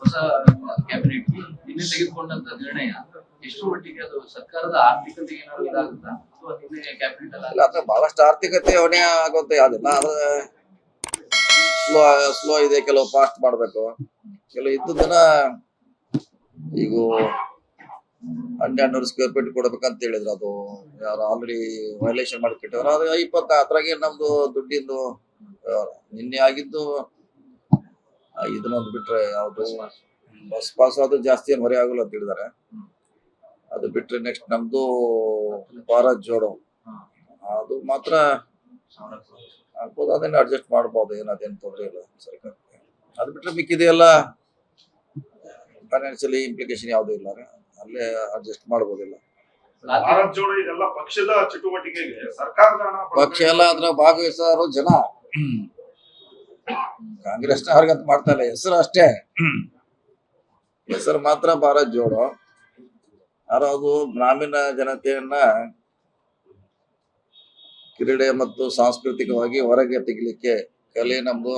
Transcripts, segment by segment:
ಹೊಸ ಕ್ಯಾಬಿನೆಟ್ ನಿನ್ನೆ ತೆಗೆದುಕೊಂಡಂತ ನಿರ್ಣಯ ಎಷ್ಟು ಮಟ್ಟಿಗೆ ಅದು ಸರ್ಕಾರದ ಆರ್ಥಿಕತೆಗೆ ಏನಾದ್ರು ಇದಾಗುತ್ತಾ ಅಥವಾ ನಿನ್ನೆ ಕ್ಯಾಬಿನೆಟ್ ಅಲ್ಲ ಅದು ಬಹಳಷ್ಟು ಆರ್ಥಿಕತೆ ಹೊಣೆ ಆಗುವಂತ ಯಾವ್ದಿಲ್ಲ. ಅದು ಸ್ಲೋ ಇದೆ, ಕೆಲವು ಫಾಸ್ಟ್ ಮಾಡ್ಬೇಕು, ಕೆಲವು ಇದ್ದದನ್ನ ಈಗ 1200 ಸ್ಕ್ವೇರ್ ಫೀಟ್ ಕೊಡ್ಬೇಕಂತ ಹೇಳಿದ್ರು. ಅದು ಯಾರು ಆಲ್ರೆಡಿ ವೈಲೇಷನ್ ಮಾಡಿ ಕೆಟ್ಟವ್ರು. ಅದು 20 ಅದ್ರಾಗೆ ನಮ್ದು ದುಡ್ಡಿಂದು ನಿನ್ನೆ ಆಗಿದ್ದು ಇದನ್ನೊಂದು ಬಿಟ್ರೆ ಯಾವ್ದು ಬಸ್ ಪಾಸ್ ಅದು ಜಾಸ್ತಿ ಏನು ಹೊರೆ ಆಗಲ್ಲ ಅಂತ ಹೇಳಿದಾರೆ. ಅದು ಬಿಟ್ರೆ ನೆಕ್ಸ್ಟ್ ನಮ್ದು ಭಾರತ್ ಜೋಡೋ ಅದು ಮಾತ್ರ ಆಗ್ಬೋದು, ಅದನ್ನ ಅಡ್ಜಸ್ಟ್ ಮಾಡ್ಬೋದು, ಏನಾದೇನು ತೊಂದರೆ ಇಲ್ಲ ಸರ್ಕಾರಕ್ಕೆ. ಅದು ಬಿಟ್ರೆ ಮಿಕ್ಕಿದೆಲ್ಲ ಫೈನಾನ್ಷಿಯಲಿ ಇಂಪ್ಲಿಕೇಶನ್ ಯಾವುದೂ ಇಲ್ಲ, ಅಲ್ಲೇ ಅಡ್ಜಸ್ಟ್ ಮಾಡ್ಬೋದಿಲ್ಲ. ಭಾರತ್ ಜೋಡೋ ಇದೆಲ್ಲ ಪಕ್ಷದ ಚಟುವಟಿಕೆಗೆ ಸರ್ಕಾರದ ಹಣ ಪಕ್ಷ ಎಲ್ಲ ಅದ್ರ ಭಾಗವಹಿಸೋರು ಜನ. ಕಾಂಗ್ರೆಸ್ನ ಅವ್ರಿಗಂತ ಮಾಡ್ತಾ ಇಲ್ಲ, ಹೆಸರು ಅಷ್ಟೇ, ಹೆಸರು ಮಾತ್ರ ಭಾರತ್ ಜೋಡೋ. ಆದ್ರೆ ಅದು ಗ್ರಾಮೀಣ ಜನತೆಯನ್ನ ಕ್ರೀಡೆ ಮತ್ತು ಸಾಂಸ್ಕೃತಿಕವಾಗಿ ಹೊರಗೆ ತೆಗಿಲಿಕ್ಕೆ ಕಲೆ ನಮ್ದು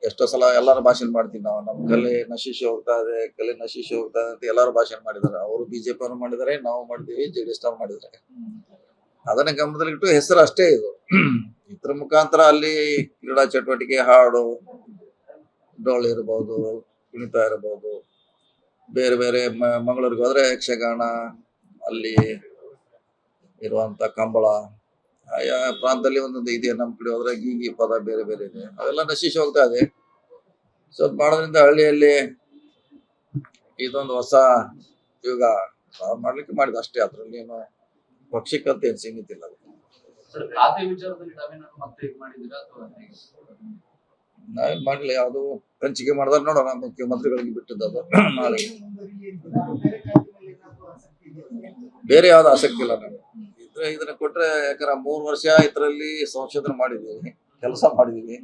ಎಷ್ಟೋ ಸಲ ಎಲ್ಲಾರು ಭಾಷಣ ಮಾಡ್ತೀವಿ ನಾವು. ನಮ್ ಕಲೆ ನಶಿಸಿ ಹೋಗ್ತಾ ಇದೆ, ಕಲೆ ನಶಿಸಿ ಹೋಗ್ತಾ ಇದೆ ಅಂತ ಎಲ್ಲಾರು ಭಾಷಣ ಮಾಡಿದಾರೆ. ಅವರು ಬಿಜೆಪಿ ಅವರು ಮಾಡಿದಾರೆ, ನಾವು ಮಾಡಿದೀವಿ, JDS ನಾವು ಮಾಡಿದ್ದಾರೆ. ಅದನ್ನ ಗಮನದಲ್ಲಿಟ್ಟು ಹೆಸರು ಅಷ್ಟೇ ಇದು. ಇದ್ರ ಮುಖಾಂತರ ಅಲ್ಲಿ ಕ್ರೀಡಾ ಚಟುವಟಿಕೆ, ಹಾಡು, ಡೊಳ್ಳು ಇರ್ಬೋದು, ಕುಣಿತ ಇರ್ಬೋದು, ಬೇರೆ ಬೇರೆ ಮಂಗಳೂರಿಗೆ ಹೋದ್ರೆ ಯಕ್ಷಗಾನ, ಅಲ್ಲಿ ಇರುವಂತ ಕಂಬಳ, ಆಯಾ ಪ್ರಾಂತದಲ್ಲಿ ಒಂದೊಂದು ಇದೆ. ನಮ್ಮ ಕಡೆ ಹೋದ್ರೆ ಗೀಗಿ ಪದ ಬೇರೆ ಬೇರೆ ಇದೆ, ಅವೆಲ್ಲ ನಶಿಸಿ ಹೋಗ್ತಾ ಇದೆ. ಸೊ ಮಾಡೋದ್ರಿಂದ ಹಳ್ಳಿಯಲ್ಲಿ ಇದೊಂದು ಹೊಸ ಯುಗ ಮಾಡ್ಲಿಕ್ಕೆ ಮಾಡಿದ ಅಷ್ಟೇ. ಅದ್ರಲ್ಲಿ ಏನು ಪಕ್ಷಕ್ಕಂತ ಏನ್ ಸೀಮಿತ ಇಲ್ಲ. ಖಾತೆ ವಿಚಾರದಲ್ಲಿ ತಾವೇನಾದ್ರು ಮತ್ತೆ ಇದು ಮಾಡಿದಿರಾ ಅಥವಾ ನಾವೇನ್ ಮಾಡ್ಲಿಲ್ಲ, ಯಾವ್ದು ಹಂಚಿಕೆ ಮಾಡಿದ್ರೆ ನೋಡೋಣ, ಮುಖ್ಯಮಂತ್ರಿಗಳಿಗೆ ಬಿಟ್ಟದ್ದು. ನಾಳೆ ಬೇರೆ ಯಾವ್ದು ಆಸಕ್ತಿ ಇಲ್ಲ ನನಗೆ. ಇದನ್ನ ಕೊಟ್ರೆ, ಯಾಕಂದ್ರೆ 3 ವರ್ಷ ಇದರಲ್ಲಿ ಸಂಶೋಧನೆ ಮಾಡಿದೀವಿ, ಕೆಲಸ ಮಾಡಿದೀವಿ.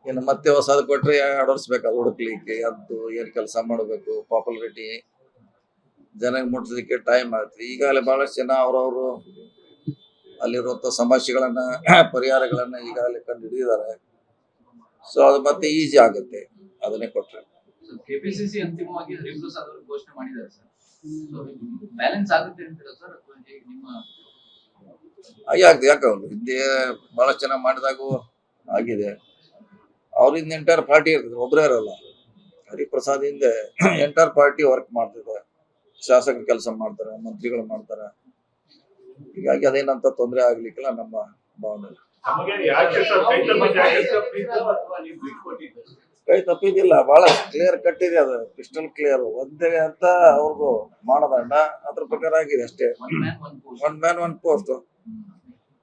ಇನ್ನು ಮತ್ತೆ ಹೊಸದು ಕೊಟ್ರೆ 2 ವರ್ಷ ಬೇಕಾದ ಹುಡುಕ್ಲಿಕ್ಕೆ, ಅದು ಏನ್ ಕೆಲಸ ಮಾಡಬೇಕು, ಪಾಪ್ಯುಲಾರಿಟಿ ಜನಕ್ಕೆ ಮುಟ್ಸಲಿಕ್ಕೆ ಟೈಮ್ ಆಗುತ್ತೆ. ಈಗಾಗಲೇ ಬಹಳಷ್ಟು ಜನ ಅವ್ರವ್ರು ಅಲ್ಲಿರುವಂತ ಸಮಸ್ಯೆಗಳನ್ನ, ಪರಿಹಾರಗಳನ್ನ ಈಗಾಗಲೇ ಕಂಡು ಹಿಡಿದಿದ್ದಾರೆ. ಸೊ ಅದು ಮತ್ತೆ ಈಸಿ ಆಗುತ್ತೆ ಅದನ್ನೇ ಕೊಟ್ರೆ. ಕೆಪಿಸಿಸಿ ಅಂತಿಮವಾಗಿ ಹರಿಪ್ರಸಾದ್ ಅವರು ಘೋಷಣೆ ಮಾಡಿದ್ದಾರೆ ಸರ್. ಬ್ಯಾಲೆನ್ಸ್ ಆಗುತ್ತೆ ಅಂತೀರಾ ಸರ್ ಅಥವಾ ಹೇಗೆ ನಿಮ್ಮ? ಯಾಕಂದ್ರೆ ಹಿಂದೆ ಬಹಳಷ್ಟು ಜನ ಮಾಡಿದಾಗೂ ಆಗಿದೆ. ಅವ್ರಿಂದ ಎಂಟೈರ್ ಪಾರ್ಟಿ ಇರ್ತದೆ, ಒಬ್ಬರೇ ಇರಲ್ಲ. ಹರಿಪ್ರಸಾದ್ ಹಿಂದೆ ಎಂಟೈರ್ ಪಾರ್ಟಿ ವರ್ಕ್ ಮಾಡ್ತಿದೆ, ಶಾಸಕರು ಕೆಲಸ ಮಾಡ್ತಾರೆ, ಮಂತ್ರಿಗಳು ಮಾಡ್ತಾರೆ. ಹೀಗಾಗಿ ಅದೇನಂತ ತೊಂದರೆ ಆಗ್ಲಿಕ್ಕಿಲ್ಲ ನಮ್ಮ ಭಾವನೆ. ಕೈ ತಪ್ಪಿದಿಲ್ಲ, ಬಹಳ ಕ್ಲಿಯರ್ ಕಟ್ ಇದೆ, ಅದು ಕ್ರಿಸ್ಟಲ್ ಕ್ಲಿಯರ್. ಒಂದೇ ಅಂತ ಅವ್ರದ್ದು ಮಾನದಂಡ, ಅದ್ರ ಪ್ರಕಾರ ಆಗಿದೆ ಅಷ್ಟೇ. 1 man 1 post.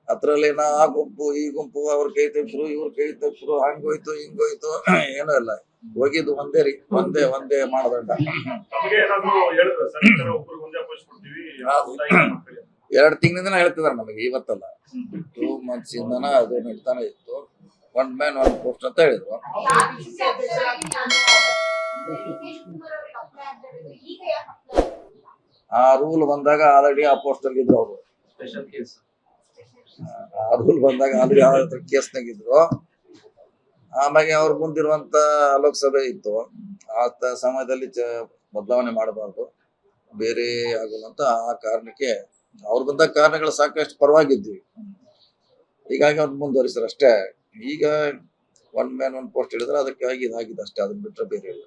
ಅದ್ರಲ್ಲಿ ಆ ಗುಂಪು ಈ ಗುಂಪು, ಅವ್ರ ಕೈ ತಪ್ಪಿಸ್ರು, ಇವ್ರ ಕೈ ತಪ್ಪಿಸ್ರು, ಹಂಗೋಯ್ತು ಹಿಂಗೋಯ್ತು, ಏನೂ ಇಲ್ಲ. ಹೋಗಿದ್ದು ಒಂದೇ ಒಂದೇ ಮಾನದಂಡ. 2 ತಿಂಗಳಿಂದ ಹೇಳ್ತಿದಾರೆ ನಮಗೆ, ಇವತ್ತಲ್ಲ, 2 months ಇಂದನ ಅದು ನಡೀತಾನೆ ಇತ್ತು. 1 man 1 post ಅಂತ ಹೇಳಿದ್ರು. ಆ ರೂಲ್ ಬಂದಾಗ ಆಲ್ರೆಡಿ ಆ ಪೋಸ್ಟ್ ಅಲ್ಲಿ ಇದ್ರು ಅವರು. ಸ್ಪೆಷಲ್ ಕೇಸ್ ಆ ರೂಲ್ ಬಂದಾಗ ಆಲ್ರೆಡಿ ಕೇಸ್ನಾಗಿದ್ರು. ಆಮೇಲೆ ಅವ್ರ ಮುಂದಿರುವಂತ ಲೋಕಸಭೆ ಇತ್ತು, ಆ ಸಮಯದಲ್ಲಿ ಬದಲಾವಣೆ ಮಾಡಬಾರ್ದು, ಬೇರೆ ಆಗಲ್ಲ ಅಂತ ಆ ಕಾರಣಕ್ಕೆ ಅವ್ರು ಬಂದ ಕಾರಣಗಳು ಸಾಕಷ್ಟು ಪರವಾಗಿದ್ವಿ. ಹೀಗಾಗಿ ಅವ್ರು ಮುಂದುವರಿಸ್ತಾರೆ ಅಷ್ಟೇ. ಈಗ 1 man 1 post ಹೇಳಿದ್ರೆ ಅದಕ್ಕಾಗಿ ಇದಾಗಿದೆ ಅಷ್ಟೇ, ಅದನ್ನ ಬಿಟ್ರೆ ಬೇರೆ ಇಲ್ಲ.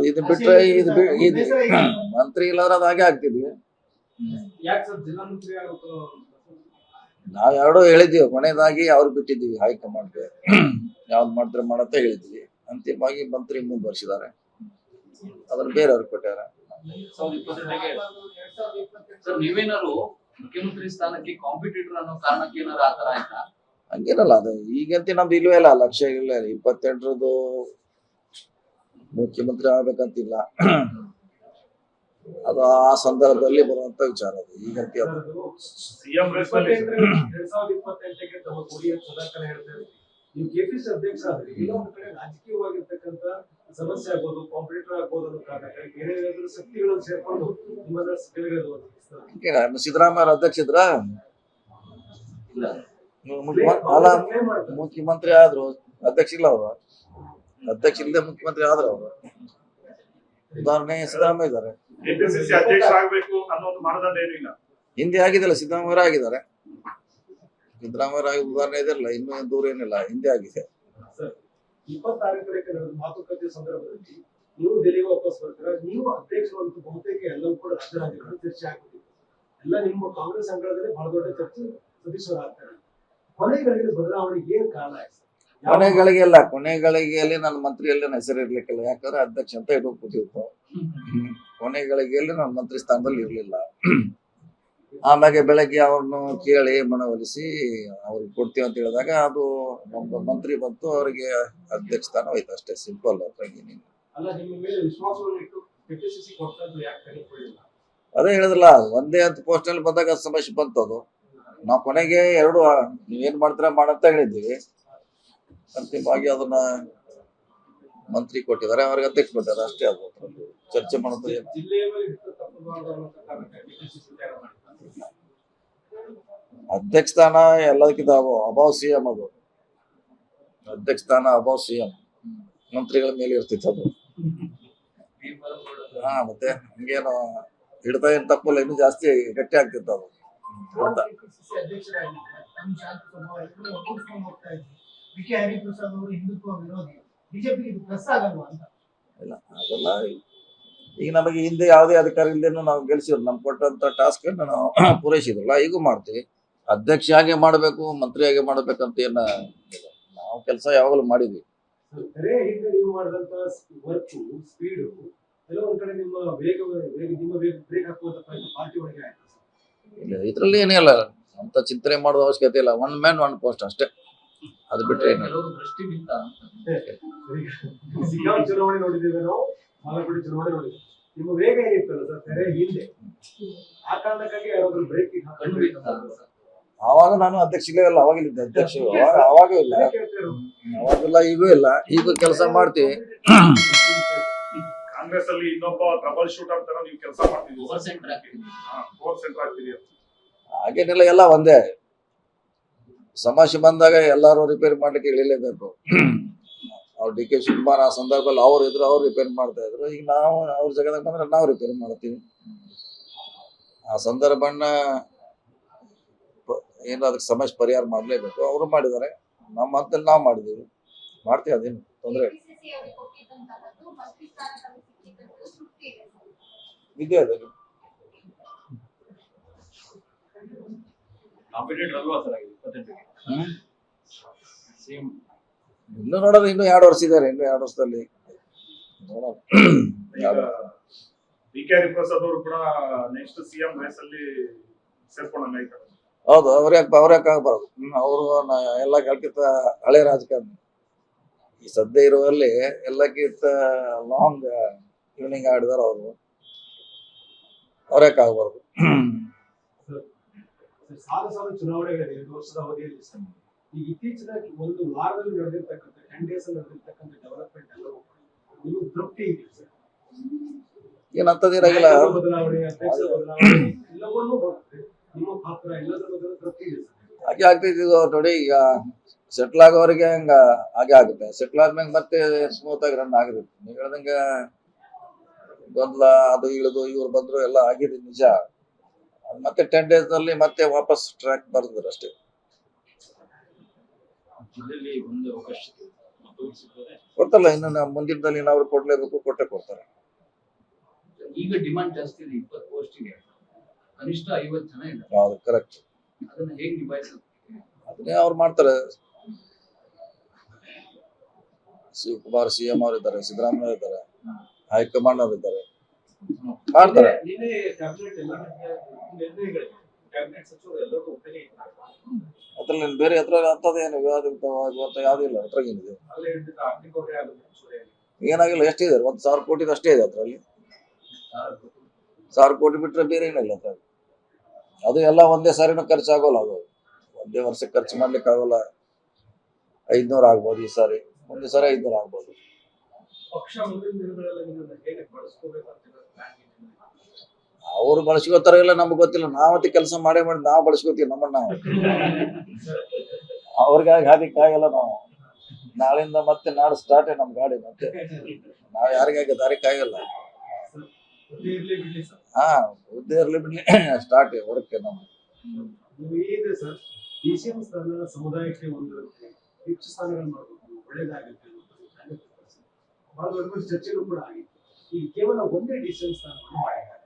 ಇದು ಬಿಟ್ರೆ ಇದು ಮಂತ್ರಿ ಇಲ್ಲಾದ್ರೆ ಅದು ಹಾಗೆ ಆಗ್ತಿದ್ವಿ. ನಾವ್ 2 ಹೇಳಿದ್ವಿ, ಕೊನೆಯದಾಗಿ ಅವ್ರು ಬಿಟ್ಟಿದ್ವಿ ಹೈಕಮಾಂಡ್ಗೆ, ಯಾವ್ದು ಮಾಡಿದ್ರೆ ಮಾಡಂತ ಹೇಳಿದ್ವಿ. ಅಂತಿಮವಾಗಿ ಮಂತ್ರಿ ಮುಂದುವರಿಸಿದ್ದಾರೆ, ಅದನ್ನ ಬೇರೆಯವ್ರಿಗೆ ಕೊಟ್ಟಾರ. ನೀವೇನಾದ್ರು ಮುಖ್ಯಮಂತ್ರಿ ಸ್ಥಾನಕ್ಕೆ ಕಾಂಪಿಟೇಟರ್ ಅನ್ನೋ ಕಾರಣಕ್ಕೆ ಏನಾದ್ರು ಆತರ ಆಯ್ತಾ? ಹಂಗೇನಲ್ಲ, ಅದು ಈಗಂತ ನಮ್ದು ಇಲ್ವೇ ಇಲ್ಲ, ಲಕ್ಷ್ಯ ಇಲ್ಲ. 28ರದ್ದು ಮುಖ್ಯಮಂತ್ರಿ ಆಗ್ಬೇಕಂತಿಲ್ಲ, ಅದು ಆ ಸಂದರ್ಭದಲ್ಲಿ ಬರುವಂತ ವಿಚಾರ. ಅದು ಈಗಂತ ನೀವು ಕೆಪಿಸಿ ಅಧ್ಯಕ್ಷ ಆದ್ರೆ ಇನ್ನೊಂದು ಕಡೆ ರಾಜಕೀಯವಾಗಿರ್ತಕ್ಕಂಥ ಸಮಸ್ಯೆ ಆಗ್ಬೋದು, ಕಾಂಪಿಟೇಟರ್ ಆಗ್ಬೋದು ಅನ್ನೋ ಕಾರಣಕ್ಕೆ ಬೇರೆ ಏನಾದ್ರೂ ಶಕ್ತಿಗಳನ್ನು ಸೇರ್ಕೊಂಡು ನಿಮ್ಮನ್ನ ಕೆಳಗಿಳಿಯೋದು. ಸಿದ್ದರಾಮಯ್ಯ ಅಧ್ಯಕ್ಷ ಇದ್ರ ಅಲ್ಲ, ಮುಖ್ಯಮಂತ್ರಿ ಆದ್ರು ಅಧ್ಯಕ್ಷ ಇಲ್ಲ ಅವರು, ಅಧ್ಯಕ್ಷ ಇಲ್ಲದೆ ಮುಖ್ಯಮಂತ್ರಿ ಆದ್ರೆ ಅವರು. ಉದಾಹರಣೆ ಸಿದ್ದರಾಮಯ್ಯ ಇದ್ದಾರೆ, ಕೆಪಿಸಿಸಿ ಅಧ್ಯಕ್ಷರಾಗಬೇಕು ಅನ್ನೋ ಒಂದು ಮಾನದಂಡ ಏನೂ ಇಲ್ಲ. ಹಿಂದೆ ಆಗಿದೆಲ್ಲ, ಸಿದ್ದರಾಮಯ್ಯ ಆಗಿದ್ದಾರೆ. ಸಿದ್ದರಾಮಯ್ಯ ಆಗಿ ಉದಾಹರಣೆ ಇದೆಲ್ಲ, ಇನ್ನೂ ದೂರ ಏನಿಲ್ಲ, ಹಿಂದೆ ಆಗಿದೆ. 26 ತಾರೀಕು ನಡೆದ ಮಾತುಕತೆ ಸಂದರ್ಭದಲ್ಲಿ ನೀವು ದೆಹಲಿಗೆ ವಾಪಸ್ ಬರ್ತೀರಾ, ನೀವು ಅಧ್ಯಕ್ಷರು ಅಂತ ಬಹುತೇಕ ಎಲ್ಲವೂ ಕೂಡ ರಾಜ್ಯರಾಜ್ಯಗಳು ಚರ್ಚೆ ಆಗ್ಬಿಟ್ಟಿದೆ. ಎಲ್ಲ ನಿಮ್ಮ ಕಾಂಗ್ರೆಸ್ ಅಂಗಳದಲ್ಲಿ ಬಹಳ ದೊಡ್ಡ ಚರ್ಚೆ ಸದಸ್ಯರು ಆಗ್ತಾರೆ. ಕೊನೆಗಳಿಗೆ ಬದಲಾವಣೆಗೆ ಏನ್ ಕಾರಣ ಆಯ್ತು? ಕೊನೆಗಳಿಗೆಯಲ್ಲಿ ನನ್ನ ಮಂತ್ರಿಯಲ್ಲಿ ನನ್ನ ಹೆಸರು ಇರ್ಲಿಕ್ಕಿಲ್ಲ, ಯಾಕಂದ್ರೆ ಅಧ್ಯಕ್ಷ ಅಂತ ಇಟ್ಕೊಟ್ಟಿರ್ತಾವ. ಕೊನೆಗಳಿಗೆಯಲ್ಲಿ ನನ್ನ ಮಂತ್ರಿ ಸ್ಥಾನದಲ್ಲಿ ಇರ್ಲಿಲ್ಲ. ಆಮ್ಯಾಗೆ ಬೆಳಗ್ಗೆ ಅವ್ರನ್ನು ಕೇಳಿ ಮನವೊಲಿಸಿ ಅವ್ರಿಗೆ ಕೊಡ್ತೀವಿ ಅಂತ ಹೇಳಿದಾಗ ಅದು ನಮ್ದು ಮಂತ್ರಿ ಬಂತು, ಅವರಿಗೆ ಅಧ್ಯಕ್ಷ ಸ್ಥಾನ ಹೋಯ್ತು ಅಷ್ಟೇ, ಸಿಂಪಲ್. ಅದ್ರಾಗ ಅಲ್ಲ, ನಿಮ್ಮ ಮೇಲೆ ವಿಶ್ವಾಸವನ್ನು ಇಟ್ಟು ಕೆಪಿಸಿಸಿ ಕೊಟ್ಟದ್ದು ಯಾಕೆ ತೆಗೆದುಕೊಳ್ಳಿಲ್ಲ? ಅದೇ ಹೇಳಿದ್ರಲ್ಲ, ಒಂದೇ ಅಂತ ಪೋಸ್ಟ್ ನಲ್ಲಿ ಬಂದಾಗ ಸಮಸ್ಯೆ ಬಂತು. ಅದು ನಾವು ಕೊನೆಗೆ ಎರಡು ನೀವೇನ್ ಮಾಡ್ತೀರಾ ಮಾಡಂತ ಹೇಳಿದ್ದೀವಿ. ಅಂತಿಮವಾಗಿ ಅದನ್ನ ಮಂತ್ರಿ ಕೊಟ್ಟಿದ್ದಾರೆ, ಅವ್ರಿಗೆ ಅಧ್ಯಕ್ಷ ಕೊಟ್ಟಿದ್ದಾರೆ ಅಷ್ಟೇ. ಅದು ಚರ್ಚೆ ಮಾಡೋದು ಜಿಲ್ಲೆಯ ಮೇಲೆ ಹಿಡಿತ ತಪ್ಪಬಾರದು ಅನ್ನೋ ಕಾರಣಕ್ಕೆ ಕೆಪಿಸಿಸಿ ತ್ಯಾಗ ಮಾಡಿದ್ದಾರೆ. ಅಧ್ಯಕ್ಷ ಸ್ಥಾನ ಎಲ್ಲದಕ್ಕಿಂತ ಅಬಾವ್ ಸಿಎಂ. ಅದು ಅಧ್ಯಕ್ಷ ಸ್ಥಾನ ಅಬಾವ್ ಸಿಎಂ, ಮಂತ್ರಿಗಳ ಮೇಲೆ ಇರ್ತಿತ್ತು ಅದು. ಮತ್ತೆ ಹಂಗೇನು ಹಿಡ್ತಾ ಏನ್ ತಪ್ಪಲ್ಲ, ಇನ್ನೂ ಜಾಸ್ತಿ ಗಟ್ಟಿ ಆಗ್ತಿತ್ತು ಅದು ಹಿಡ್ತಾ. ಇಲ್ಲ ಅದೆಲ್ಲ ಈಗ ನಮಗೆ ಹಿಂದೆ ಯಾವುದೇ ಅಧಿಕಾರ ಇಲ್ಲದೇನು ನಾವು ಗೆಲ್ಸಿದ್ರು, ನಮ್ಗೆ ಕೊಟ್ಟಂತ ಟಾಸ್ಕ್ ಅನ್ನು ನಾವು ಪೂರೈಸಿದ್ರಲ್ಲ, ಈಗೂ ಮಾಡ್ತೀವಿ. ಅಧ್ಯಕ್ಷ ಹಾಗೆ ಮಾಡ್ಬೇಕು, ಮಂತ್ರಿ ಹಾಗೆ ಮಾಡ್ಬೇಕಂತ ಏನ ನಾವು ಕೆಲಸ ಯಾವಾಗಲೂ ಮಾಡಿದ್ವಿ. ನೀವು ಮಾಡಿದಂತ ವರ್ಕು ಸ್ಪೀಡು ಕೆಲವೊಂದ್ ಕಡೆ ನಿಮ್ಮ ವೇಗ ಬ್ರೇಕ್ ಹಾಕುವಂತ ಪಾರ್ಟಿ ಒಳಗೆ ಆಯ್ತು. ಇಲ್ಲ ಇದ್ರಲ್ಲಿ ಏನಿಲ್ಲ ಅಂತ ಚಿಂತನೆ ಮಾಡೋದು ಅವಶ್ಯಕತೆ ಇಲ್ಲ. ಒನ್ ಮ್ಯಾನ್ ಒನ್ ಪೋಸ್ಟ್ ಅಷ್ಟೇ, ಅದು ಬಿಟ್ರೆ ಕೆಲವರು ದೃಷ್ಟಿ ಬಿತ್ತ ಸಿಗಾಂ ಚುನಾವಣೆ ನೋಡಿದ್ದೇವೆ ನಾವು, ಮಾಲಗುಡಿ ಚುನಾವಣೆ ನೋಡಿದ್ದೇವೆ. ನಿಮ್ಮ ವೇಗ ಏನಿತ್ತಲ್ಲ ಸರ್ ತೆರೆ ಹಿಂದೆ, ಆ ಕಾರಣಕ್ಕಾಗಿ ಯಾರಾದ್ರೂ ಬ್ರೇಕ್ ಕಂಡು ಬಿತ್ತ. ಆವಾಗ ನಾನು ಅಧ್ಯಕ್ಷ ಇಲ್ಲ, ಅವಾಗಿದ್ದೆ ಅಧ್ಯಕ್ಷ, ಅವಾಗ ಇಲ್ಲ, ಅವಾಗೆಲ್ಲ ಈಗೂ ಇಲ್ಲ. ಈಗ ಕೆಲಸ ಮಾಡ್ತೀವಿ. ಕಾಂಗ್ರೆಸ್ ಅಲ್ಲಿ ಇನ್ನೊಬ್ಬ ಟ್ರಬಲ್ ಶೂಟರ್ ತರ ನೀವು ಕೆಲಸ ಮಾಡ್ತಿದ್ದೀವಿ, ಓವರ್ ಸೆಂಟರ್ ಆಗ್ತಿದೆ. ಫೋರ್ ಸೆಂಟರ್ ಆಗ್ತಿದೆ. ಹಾಗೇನಿಲ್ಲ, ಎಲ್ಲ ಒಂದೇ. ಸಮಸ್ಯೆ ಬಂದಾಗ ಎಲ್ಲಾರು ರಿಪೇರಿ ಮಾಡ್ಲಿಕ್ಕೆ ಇಳಿಲೇಬೇಕು. ಅವ್ರು ಡಿ ಕೆ ಶಿವಕುಮಾರ್ ಆ ಸಂದರ್ಭದಲ್ಲಿ ಅವ್ರು ಇದ್ರು, ಅವ್ರು ರಿಪೇರಿ ಮಾಡ್ತಾ ಇದ್ರು. ಈಗ ನಾವು ಅವ್ರ ಜಾಗದಾಗ ಬಂದ್ರೆ ನಾವು ರಿಪೇರಿ ಮಾಡ್ತೀವಿ. ಆ ಸಂದರ್ಭನ ಏನು ಅದಕ್ಕೆ ಸಮಸ್ಯೆ ಪರಿಹಾರ ಮಾಡ್ಲೇಬೇಕು. ಅವರು ಮಾಡಿದ್ದಾರೆ, ನಮ್ಮ ಹಂತಲ್ಲಿ ನಾವು ಮಾಡಿದ್ದೀವಿ, ಮಾಡ್ತೀವಿ, ಅದೇನು ತೊಂದರೆ ಇದೆ. ಅದೇ ಇನ್ನು ನೋಡೋದು, ಇನ್ನು 2 ವರ್ಷ ಇದ್ದಾರೆ, ಇನ್ನು 2 ವರ್ಷದಲ್ಲಿ ನೋಡೋಣ. ಡಿ ಕೆ ಹರಿಪ್ರಸಾದ್ ಅವರು ಕೂಡ ನೆಕ್ಸ್ಟ್ ಸಿಎಂ ರೇಸ್ ಅಲ್ಲಿ ಸೇರ್ಕೊಂಡಂಗಾಯ್ತಾರೆ. ಹೌದು, ಅವ್ರ್ಯಾಕೆ ಆಗ್ಬಾರ್ದು. ಅವರು ಎಲ್ಲ ಕೆಲಕ್ಕಿಂತ ಹಳೆ ರಾಜಕಾರಣಿ. ಈ ಸದ್ಯ ಇರುವಲ್ಲಿ ಎಲ್ಲಕ್ಕಿಂತ ಲಾಂಗ್ ಇವ್ನಿಂಗ್ ಆಡಿದಾರ ಅವರು, ಅವ್ರ್ಯಾಕೆ ಆಗ್ಬಾರ್ದು. ಸಾಲು ಚುನಾವಣೆಗಳಿದೆ 2 ವರ್ಷದ ಅವಧಿಯಲ್ಲಿ. ಈ ಇತ್ತೀಚಿನ ಒಂದು ವಾರದಲ್ಲಿ ನಡೆದಿರ್ತಕ್ಕಂಥ 10 days ನಡೆದಿರ್ತಕ್ಕಂಥ ಡೆವಲಪ್ಮೆಂಟ್ ಎಲ್ಲವೂ ನೀವು ತೃಪ್ತಿ ಇದೆ ಸರ್? ಏನಂತದಿರಾಗಿಲ್ಲ, ಬದಲಾವಣೆ, ಅಧ್ಯಕ್ಷ ಬದಲಾವಣೆ ಎಲ್ಲವನ್ನೂ ಬರುತ್ತೆ, ನಿಮ್ಮ ಪಾತ್ರ ಎಲ್ಲದರ ಬಗ್ಗೆ ತೃಪ್ತಿ ಇದೆ ಸರ್? ಹಾಗೆ ಆಗ್ತಿದ್ದು ನೋಡಿ. ಈಗ ಸೆಟ್ಲ್ ಆಗೋವರೆಗೆ ಹಂಗ ಹಾಗೆ ಆಗುತ್ತೆ. ಸೆಟ್ಲ್ ಆದ್ಮೇಲೆ ಮತ್ತೆ ಸ್ಮೂತ್ ಆಗಿ ರನ್ ಆಗಿರುತ್ತೆ. ನೀವು ಹೇಳ್ದಂಗ ಗೊಂದಲ ಅದು ಇಳಿದು ಇವ್ರು ಬಂದ್ರು ಎಲ್ಲ ಆಗಿದೆ ನಿಜ. ಮತ್ತೆ 10 days ನಲ್ಲಿ ಮತ್ತೆ ವಾಪಸ್ ಟ್ರ್ಯಾಕ್ ಬರ್ದ್ರು ಅಷ್ಟೇ. ಕೊಡ್ತಲ್ಲ, ಇನ್ನು ಮುಂದಿನದಲ್ಲಿ ನಾವು ಕೊಡ್ಲೇಬೇಕು, ಕೊಟ್ಟೆ ಕೊಡ್ತಾರೆ. ಈಗ ಡಿಮಾಂಡ್ ಜಾಸ್ತಿ ಇದೆ, 20 ಪೋಸ್ಟಿಗೆ ಕನಿಷ್ಠ 50 ಜನ ಇಲ್ಲ. ಹೌದು, ಕರೆಕ್ಟ್. ಅದನ್ನ ಹೇಗೆ ನಿಭಾಯಿಸೋದು? ಅದನ್ನೇ ಅವ್ರು ಮಾಡ್ತಾರೆ. ಶಿವಕುಮಾರ್ ಸಿಎಂ ಅವರು ಇದ್ದಾರೆ, ಸಿದ್ದರಾಮಯ್ಯ ಇದ್ದಾರೆ, ಹೈಕಮಾಂಡ್ ಅವರು ಇದ್ದಾರೆ, ಮಾಡ್ತಾರೆ. ಅದ್ರಲ್ಲಿ ಬೇರೆ ಹತ್ರ ಅಂತದೇನು ವಿವಾದ ಯಾವ್ದು ಇಲ್ಲ. ಅದ್ರಾಗ ಏನಿದೆ, ಏನಾಗಿಲ್ಲ. ಎಷ್ಟಿದೆ? 1,000 ಕೋಟಿ ಅಷ್ಟೇ ಇದೆ ಅದ್ರಲ್ಲಿ. 1,000 ಕೋಟಿ ಬಿಟ್ರೆ ಬೇರೆ ಏನಿಲ್ಲ ಅದ್ರಲ್ಲಿ. ಅದು ಎಲ್ಲ ಒಂದೇ ಸಾರಿನೂ ಖರ್ಚಾಗೋಲ್ಲ. ಅದು ಒಂದೇ ವರ್ಷಕ್ಕೆ ಖರ್ಚು ಮಾಡ್ಲಿಕ್ಕೆ ಆಗೋಲ್ಲ. 500 ಆಗ್ಬೋದು ಈ ಸಾರಿ, ಒಂದೇ ಸಾರಿ 500 ಆಗ್ಬೋದು. ಅವ್ರು ಬಳಸ್ಕೋತಾರ ಇಲ್ಲ ನಮ್ಗೆ ಗೊತ್ತಿಲ್ಲ. ನಾವತ್ತೆ ಕೆಲಸ ಮಾಡಿ ನಾವು ಬಳಸ್ಕೋತೀವಿ ನಮ್ಮನ್ನ ನಾವು. ಅವ್ರಿಗಾಗಿ ಹಾದಿಕ್ಕಾಗಲ್ಲ ನಾವು. ನಾಳಿಂದ ಮತ್ತೆ ನಾಡು ಸ್ಟಾರ್ಟ್ ನಮ್ ಗಾಡಿ ಮತ್ತೆ ನಾವ್ ಯಾರಿಗಾಗಿ ದಾರಿ ಕಾಯಲ್ಲ. ಹುದ್ದೆ ಇರ್ಲಿ ಬಿಡ್ಲಿ ಸರ್. ಹಾ ಹುದ್ದೆ ಇರ್ಲಿ ಬಿಡ್ಲಿ ಸ್ಟಾರ್ಟ್ ವರ್ಕ್ ನಾವು. ನೀವು ಏನಿದೆ ಸರ್ DCM ಸ್ಥಾನ ಸಮುದಾಯಕ್ಕೆ ಒಂದು ಹೆಚ್ಚು ಸ್ಥಾನಗಳು ಮಾಡಬೇಕು, ಒಳ್ಳೇದಾಗುತ್ತೆ ಬಹಳ ದೊಡ್ಡ ದೊಡ್ಡ ಚರ್ಚೆಗಳು ಕೂಡ ಆಗಿತ್ತು. ಈಗ ಕೇವಲ ಒಂದೇ DCM ಸ್ಥಾನವನ್ನು ಮಾಡಿದ್ದಾರೆ.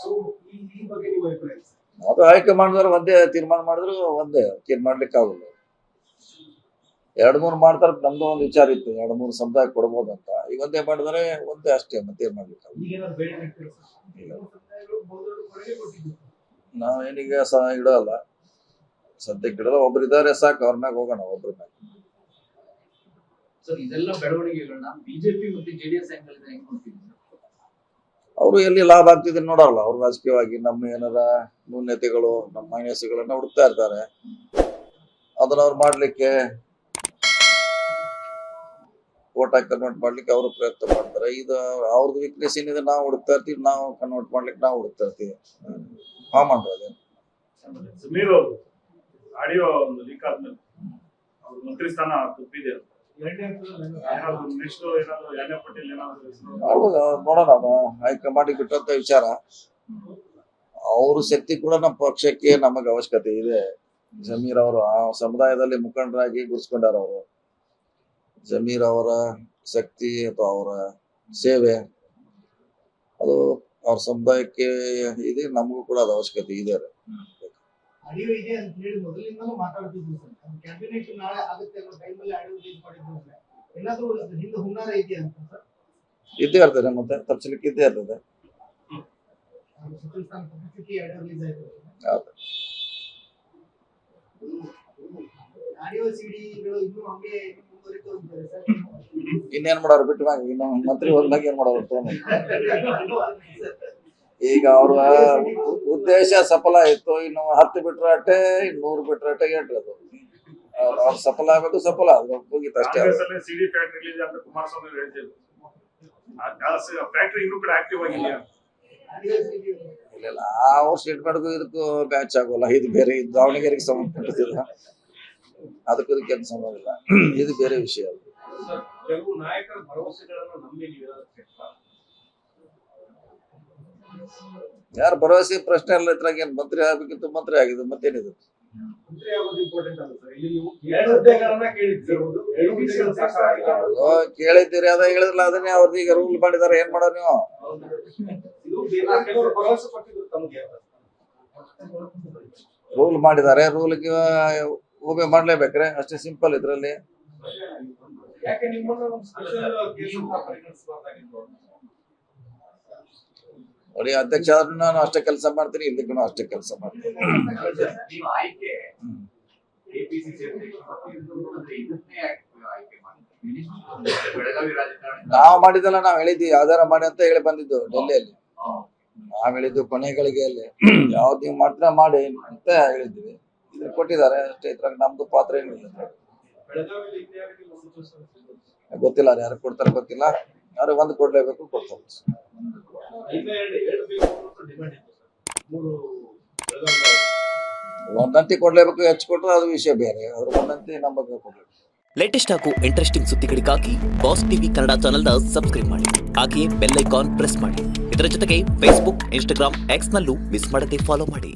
ಸೊ ಈ ಬಗ್ಗೆ ನಿಮ್ಮ ಅಭಿಪ್ರಾಯ ಸರ್? ಅದು ಆಯ್ಕೆ ಮಾಡಿದ್ರೆ ಒಂದೇ ತೀರ್ಮಾನ ಮಾಡಿದ್ರು ಒಂದೇ ಮಾಡ್ಲಿಕ್ಕೆ ಆಗಲ್ಲ. 2-3 ಮಾಡ್ತಾರ. ನಮ್ದು ಒಂದು ವಿಚಾರ ಇತ್ತು 2-3 ಸಮುದಾಯ ಕೊಡ್ಬೋದು ಅಂತ. ಈಗ ಒಂದೇ ಮಾಡಿದ್ರೆ ಒಂದೇ ಅಷ್ಟೇ, ಮತ್ತೆ ಏನ್ ಮಾಡ್ಲಿಕ್ಕೆ ಆಗಲ್ಲ. ಈಗೇನಾದ್ರು ಬೇರೆ ಆಗ್ತಿದೆ ಸರ್? ಸಮುದಾಯಗಳು ಬಹುದೊಡ್ಡ ಕೊಡುಗೆ ಕೊಟ್ಟಿದ್ದು. ನಾವೇನೀಗ ಇಡಲ್ಲ, ಸದ್ಯಕ್ಕೆ ಇಡಲ್ಲ. ಒಬ್ರು ಇದಾರೆ ಸಾಕು, ಅವ್ರ ಮ್ಯಾಗ ಹೋಗೋಣ ಒಬ್ರ ಮ್ಯಾಗ. ಸರ್ ಇದೆಲ್ಲ ಬೆಳವಣಿಗೆಗಳನ್ನ ಬಿಜೆಪಿ ಮತ್ತೆ ಜೆಡಿಎಸ್ ಆಂಗಲ್ ಹೆಂಗ್ ನೋಡ್ತೀವಿ ಸರ್? ಅವರು ಎಲ್ಲಿ ಲಾಭ ಆಗ್ತಿದೆ ನೋಡಲ್ಲ. ಅವ್ರು ರಾಜಕೀಯವಾಗಿ ನಮ್ಮ ಏನಾರ ನ್ಯೂನ್ಯತೆಗಳು, ನಮ್ಮ ಮೈನಸ್ಗಳನ್ನ ಹುಡುಕ್ತಾ ಇರ್ತಾರೆ. ಅದನ್ನ ಅವ್ರು ಮಾಡ್ಲಿಕ್ಕೆ, ಓಟ್ ಹಾಕಿ ಕನ್ವರ್ಟ್ ಮಾಡ್ಲಿಕ್ಕೆ ಅವರು ಪ್ರಯತ್ನ ಮಾಡ್ತಾರೆ. ಇದು ಅವ್ರದ್ದು ವೀಕ್ನೆಸ್ ಏನಿದೆ ನಾವು ಹುಡುಕ್ತಾ ಇರ್ತೀವಿ, ನಾವು ಕನ್ವರ್ಟ್ ಮಾಡ್ಲಿಕ್ಕೆ ನಾವು ಹುಡುಕ್ತಾ ಇರ್ತೀವಿ. ಮಾಡ್ಬೋದು. ಸಮೀರ್ ಅವರು ಆಡಿಯೋ ಒಂದು ಲೀಕ್ ಆದ್ಮೇಲೆ ಅವ್ರ ಮಂತ್ರಿ ಸ್ಥಾನ ತಪ್ಪಿದೆ ಅಂತ. ಏನಾದ್ರು ನೆಕ್ಸ್ಟ್ ಏನಾದ್ರು ಯಾನ್ಯ ಪಟೇಲ್ ಏನಾದ್ರು ಹೆಸರು ಮಾಡ್ಬೋದು, ನೋಡೋಣ. ಅದು ಹೈಕಮಾಂಡಿಗೆ ಬಿಟ್ಟಂತ ವಿಚಾರ. ಅವ್ರ ಶಕ್ತಿ ಕೂಡ ನಮ್ಮ ಪಕ್ಷಕ್ಕೆ ನಮಗೆ ಅವಶ್ಯಕತೆ ಇದೆ. ಜಮೀರ್ ಅವರು ಆ ಸಮುದಾಯದಲ್ಲಿ ಮುಖಂಡರಾಗಿ ಗುರುಸ್ಕೊಂಡಾರ. ಅವರು ಜಮೀರ್ ಅವರ ಶಕ್ತಿ ಅಥವಾ ಅವರ ಸೇವೆ ಅದು ಅವ್ರ ಸಮುದಾಯಕ್ಕೆ ಇದೆ, ನಮಗೂ ಕೂಡ ಅದು ಅವಶ್ಯಕತೆ ಇದೆ. ಆಡಿಯೋ ಇದೆ ಅಂತ ಹೇಳಿ ಮೊದಲಿಂದಲೂ ಮಾತಾಡ್ತಿದ್ವಿ ಸರ್. ಕ್ಯಾಬಿನೆಟ್ ನಾಳೆ ಆಗುತ್ತೆ ಅನ್ನೋ ಟೈಮಲ್ಲಿ ಆಡಿಯೋ ರಿಲೀಸ್ ಮಾಡಿದ್ರು ಸರ್. ಏನಾದ್ರೂ ಹಿಂದೆ ಹುನ್ನಾರ ಇದೆಯಾ ಅಂತ ಸರ್? ಇದ್ದೇ ಇರ್ತದೆ, ಮತ್ತೆ ತಪ್ಪಿಸ್ಲಿಕ್ಕೆ ಇದ್ದೇ ಇರ್ತದೆ. ಸಚಿವ ಸ್ಥಾನ ತಪ್ಪಿಸಿ ಆಡಿಯೋ ರಿಲೀಸ್ ಆಯ್ತು. ಹೌದು. ಆಡಿಯೋ ಸಿಡಿಗಳು ಇನ್ನೂ ಹಂಗೆ ಮುಂದುವರಿತು ಅಂತಾರೆ ಸರ್. ಇನ್ನೇನ್ ಮಾಡೋರು ಬಿಟ್ಟು ಮ್ಯಾಗ ಇನ್ನು ಮಂತ್ರಿ ಹೋದ್ಮ್ಯಾಗ ಏನ್ ಮಾಡೋರು ತಗೊಂಡು. ಈಗ ಅವ್ರ ಉದ್ದೇಶ ಸಫಲ ಆಯ್ತು. ಇನ್ನು 10 ಬಿಟ್ರೆ ಅಟ್ಟೆ, 100 ಬಿಟ್ರೆ ಅಟ್ಟೆ ಅದು. ಅವ್ರ ಸಫಲ ಆಗ್ಬೇಕು, ಸಫಲ ಹೋಗಿತ್ತು ಅಷ್ಟೇ. ಕಾಂಗ್ರೆಸ್ ಅಲ್ಲಿ ಸಿಡಿ ಫ್ಯಾಕ್ಟರಿ ರಿಲೀಸ್ ಅಂತ ಕುಮಾರಸ್ವಾಮಿ ಹೇಳ್ತಿದ್ರು. ಫ್ಯಾಕ್ಟರಿ ಇನ್ನೂ ಕೂಡ ಆಕ್ಟಿವ್ ಆಗಿಲ್ಲ. ಆಡಿಯೋ ಸಿಡಿ ಇಲ್ಲ, ಅವ್ರ ಸ್ಟೇಟ್ಮೆಂಟ್ಗೂ ಇದಕ್ಕೂ ಮ್ಯಾಚ್ ಆಗೋಲ್ಲ. ಇದು ಬೇರೆ, ಇದು ದಾವಣಗೆರೆಗೆ ಸಂಬಂಧಪಟ್ಟಿಲ್ಲ, ಅದಕ್ಕೂ ಇದಕ್ಕೆ ಏನು ಸಂಬಂಧ ಇಲ್ಲ. ಇದು ಬೇರೆ ವಿಷಯ. ಸರ್, ಕೆಲವು ನಾಯಕರ ಭರವಸೆಗಳನ್ನು ನಂಬಿ ನೀವು ಯಾರ ಭರವಸೆ ಪ್ರಶ್ನೆ ಎಲ್ಲ ಇದ್ರಾಗ ಏನ್ ಮಂತ್ರಿ ಆಗ್ಬೇಕಿತ್ತು, ಮಂತ್ರಿ ಆಗಿದ್ದು, ಮತ್ತೇನಿದೆ. ಮಂತ್ರಿ ಆಗೋದು ಇಂಪಾರ್ಟೆಂಟ್ ಅಲ್ಲ ಸರ್. ಇಲ್ಲಿ ನೀವು 2 ಹುದ್ದೆಗಳನ್ನ ಕೇಳಿದ್ದಿರ್ಬೋದು. 2 ಹುದ್ದೆಗಳು ಸಾಕಾಗಿಲ್ಲ. ಕೇಳಿದ್ದೀರಿ, ಅದ ಹೇಳಿದ್ರಲ್ಲ, ಅದನ್ನೇ ಅವ್ರದ್ದು ಈಗ ರೂಲ್ ಮಾಡಿದಾರೆ. ಏನ್ ಮಾಡೋರು ನೀವು? ಇದು ಬೇರೆ ಕೆಲವರು ಭರವಸೆ ಪಟ್ಟಿದ್ರು ತಮಗೆ. ರೂಲ್ ಮಾಡಿದ್ದಾರೆ, ರೂಲ್ಗೆ ಒಬ್ಬೆ ಮಾಡ್ಲೇಬೇಕ್ರೆ, ಅಷ್ಟೇ ಸಿಂಪಲ್. ಇದ್ರಲ್ಲಿ ಯಾಕೆ ನಿಮ್ಮನ್ನ ನಮ್ಮ ಸ್ಪೆಷಲ್ ಕೇಸ್ ಅಂತ ಪರಿಗಣಿಸಬಾರ್ದಾಗಿತ್ತು? ನೋಡಿ, ಅಧ್ಯಕ್ಷ ಆದ್ರೂ ನಾನು ಅಷ್ಟೇ ಕೆಲಸ ಮಾಡ್ತೀನಿ, ಇಲ್ಲಿಗೂ ಅಷ್ಟೇ ಕೆಲಸ ಮಾಡ್ತೀನಿ. ನೀವು ಆಯ್ಕೆ ಕೆಪಿಸಿಸಿ ಇದನ್ನೇ ಆಯ್ಕೆ ಮಾಡಿ ಬೆಳಗಾವಿ ರಾಜಕಾರಣ ನಾವು ಮಾಡಿದಲ್ಲ, ನಾವ್ ಹೇಳಿದ್ವಿ ಯಾವ್ದಾರ ಮಾಡಿ ಅಂತ ಹೇಳಿ ಬಂದಿದ್ದು ಡೆಲ್ಲಿಯಲ್ಲಿ. ನಾವ್ ಹೇಳಿದ್ದು ಕೊನೆಗಳಿಗೆಯಲ್ಲಿ ಯಾವ್ದು ನೀವು ಮಾಡ್ತೀರಾ ಮಾಡಿ ಅಂತ ಹೇಳಿದ್ವಿ. ಇದ್ರ ಕೊಟ್ಟಿದ್ದಾರೆ ಅಷ್ಟೇ. ಇದ್ರಾಗ ನಮ್ದು ಪಾತ್ರ ಏನಿಲ್ಲ. ಬೆಳಗಾವಿಯಲ್ಲಿ ಇನ್ಯಾರಿಗೆ ಒಂದು ಸರ್ ಗೊತ್ತಿಲ್ಲ, ಯಾರು ಕೊಡ್ತಾರೆ ಗೊತ್ತಿಲ್ಲ. ಯಾರು ಒಂದು ಕೊಡ್ಲೇಬೇಕು, ಕೊಡ್ತಾರೆ. ಈಗ ಎರಡು ಬೇಕು ಅಂತ ಡಿಮ್ಯಾಂಡ್ ಇತ್ತು ಸರ್. 3 ಬೆಳಗಾವಿ ಒಂದಂತಿ ಕೊಡ್ಲೇಬೇಕು. ಹೆಚ್ಚು ಕೊಟ್ಟರೆ ಅದು ವಿಷಯ ಬೇರೆ. ಅದ್ರ ಒಂದಂತಿ ನಮ್ಮ ಬಗ್ಗೆ ಕೊಡ್ಲೇಬೇಕು. ಲೇಟೆಸ್ಟ್ ಹಾಗೂ ಇಂಟ್ರೆಸ್ಟಿಂಗ್ ಸುದ್ದಿಗಳಿಗಾಗಿ ಬಾಸ್ ಟಿವಿ ಕನ್ನಡ ಚಾನೆಲ್ನ ಸಬ್ಸ್ಕ್ರೈಬ್ ಮಾಡಿ. ಹಾಗೆಯೇ ಬೆಲ್ ಐಕಾನ್ ಪ್ರೆಸ್ ಮಾಡಿ. ಇದರ ಜೊತೆಗೆ ಫೇಸ್ಬುಕ್, ಇನ್ಸ್ಟಾಗ್ರಾಮ್, ಎಕ್ಸ್ ನಲ್ಲೂ ಮಿಸ್ ಮಾಡದೆ ಫಾಲೋ ಮಾಡಿ.